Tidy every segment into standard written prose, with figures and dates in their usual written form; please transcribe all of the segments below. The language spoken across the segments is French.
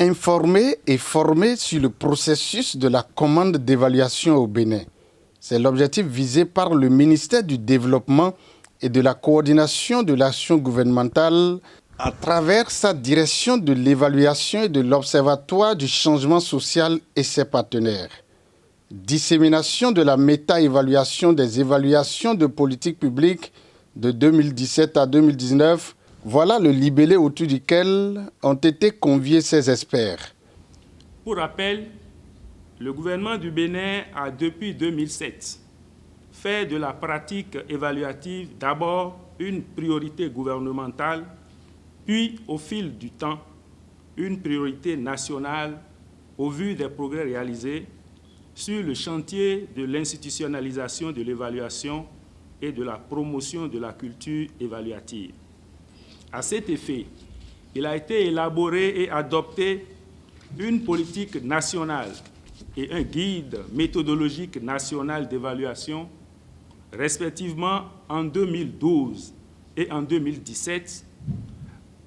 Informer et former sur le processus de la commande d'évaluation au Bénin. C'est l'objectif visé par le ministère du Développement et de la coordination de l'action gouvernementale à travers sa direction de l'évaluation et de l'Observatoire du changement social et ses partenaires. Dissémination de la méta-évaluation des évaluations de politique publique de 2017 à 2019, voilà le libellé autour duquel ont été conviés ces experts. Pour rappel, le gouvernement du Bénin a depuis 2007 fait de la pratique évaluative d'abord une priorité gouvernementale, puis au fil du temps, une priorité nationale au vu des progrès réalisés sur le chantier de l'institutionnalisation de l'évaluation et de la promotion de la culture évaluative. À cet effet, il a été élaboré et adopté une politique nationale et un guide méthodologique national d'évaluation, respectivement en 2012 et en 2017,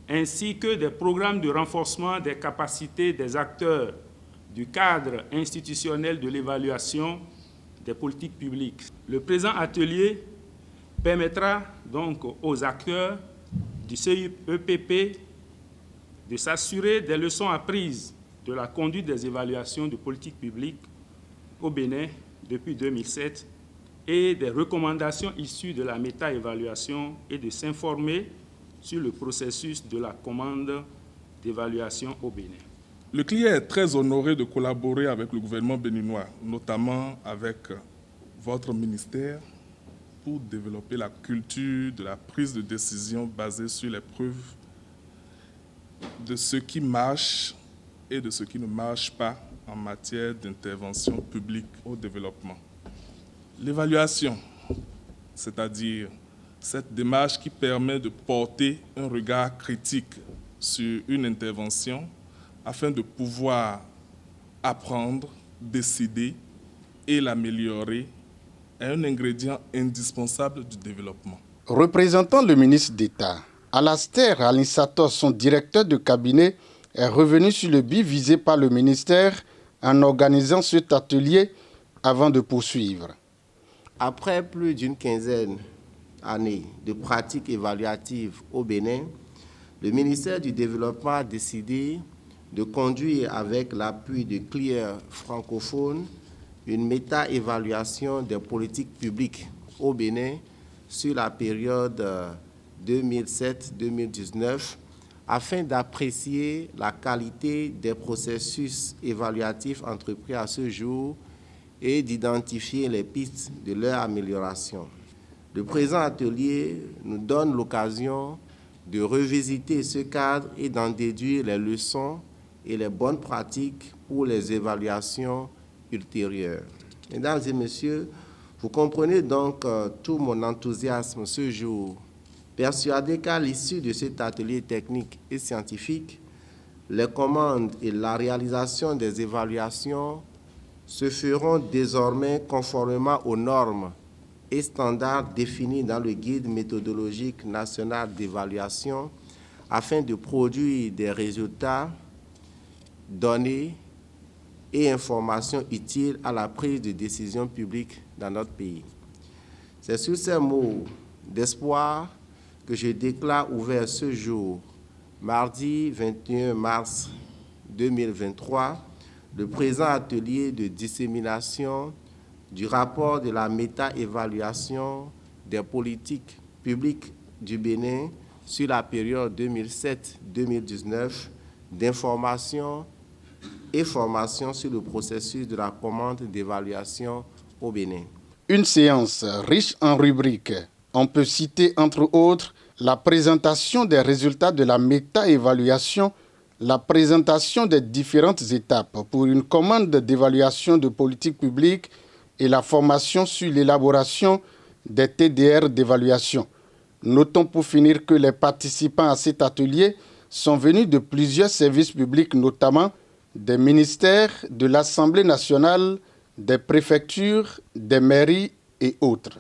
ainsi que des programmes de renforcement des capacités des acteurs du cadre institutionnel de l'évaluation des politiques publiques. Le présent atelier permettra donc aux acteurs du CIEPP de s'assurer des leçons apprises de la conduite des évaluations de politique publique au Bénin depuis 2007 et des recommandations issues de la méta-évaluation et de s'informer sur le processus de la commande d'évaluation au Bénin. Le CLIE est très honoré de collaborer avec le gouvernement béninois, notamment avec votre ministère, pour développer la culture de la prise de décision basée sur les preuves de ce qui marche et de ce qui ne marche pas en matière d'intervention publique au développement. L'évaluation, c'est-à-dire cette démarche qui permet de porter un regard critique sur une intervention afin de pouvoir apprendre, décider et l'améliorer, est un ingrédient indispensable du développement. Représentant le ministre d'État, Alastair Alinsatos, son directeur de cabinet, est revenu sur le but visé par le ministère en organisant cet atelier avant de poursuivre. Après plus d'une quinzaine d'années de pratiques évaluatives au Bénin, le ministère du Développement a décidé de conduire avec l'appui de CLIE francophones une méta-évaluation des politiques publiques au Bénin sur la période 2007-2019 afin d'apprécier la qualité des processus évaluatifs entrepris à ce jour et d'identifier les pistes de leur amélioration. Le présent atelier nous donne l'occasion de revisiter ce cadre et d'en déduire les leçons et les bonnes pratiques pour les évaluations ultérieures. Mesdames et messieurs, vous comprenez donc tout mon enthousiasme ce jour, persuadé qu'à l'issue de cet atelier technique et scientifique, les commandes et la réalisation des évaluations se feront désormais conformément aux normes et standards définis dans le guide méthodologique national d'évaluation afin de produire des résultats, données et informations utiles à la prise de décision publique dans notre pays. C'est sur ces mots d'espoir que je déclare ouvert ce jour, mardi 21 mars 2023, le présent atelier de dissémination du rapport de la méta-évaluation des politiques publiques du Bénin sur la période 2007-2019, d'information et formation sur le processus de la commande d'évaluation au Bénin. Une séance riche en rubriques. On peut citer entre autres la présentation des résultats de la méta-évaluation, la présentation des différentes étapes pour une commande d'évaluation de politique publique et la formation sur l'élaboration des TDR d'évaluation. Notons pour finir que les participants à cet atelier sont venus de plusieurs services publics, notamment des ministères, de l'Assemblée nationale, des préfectures, des mairies et autres.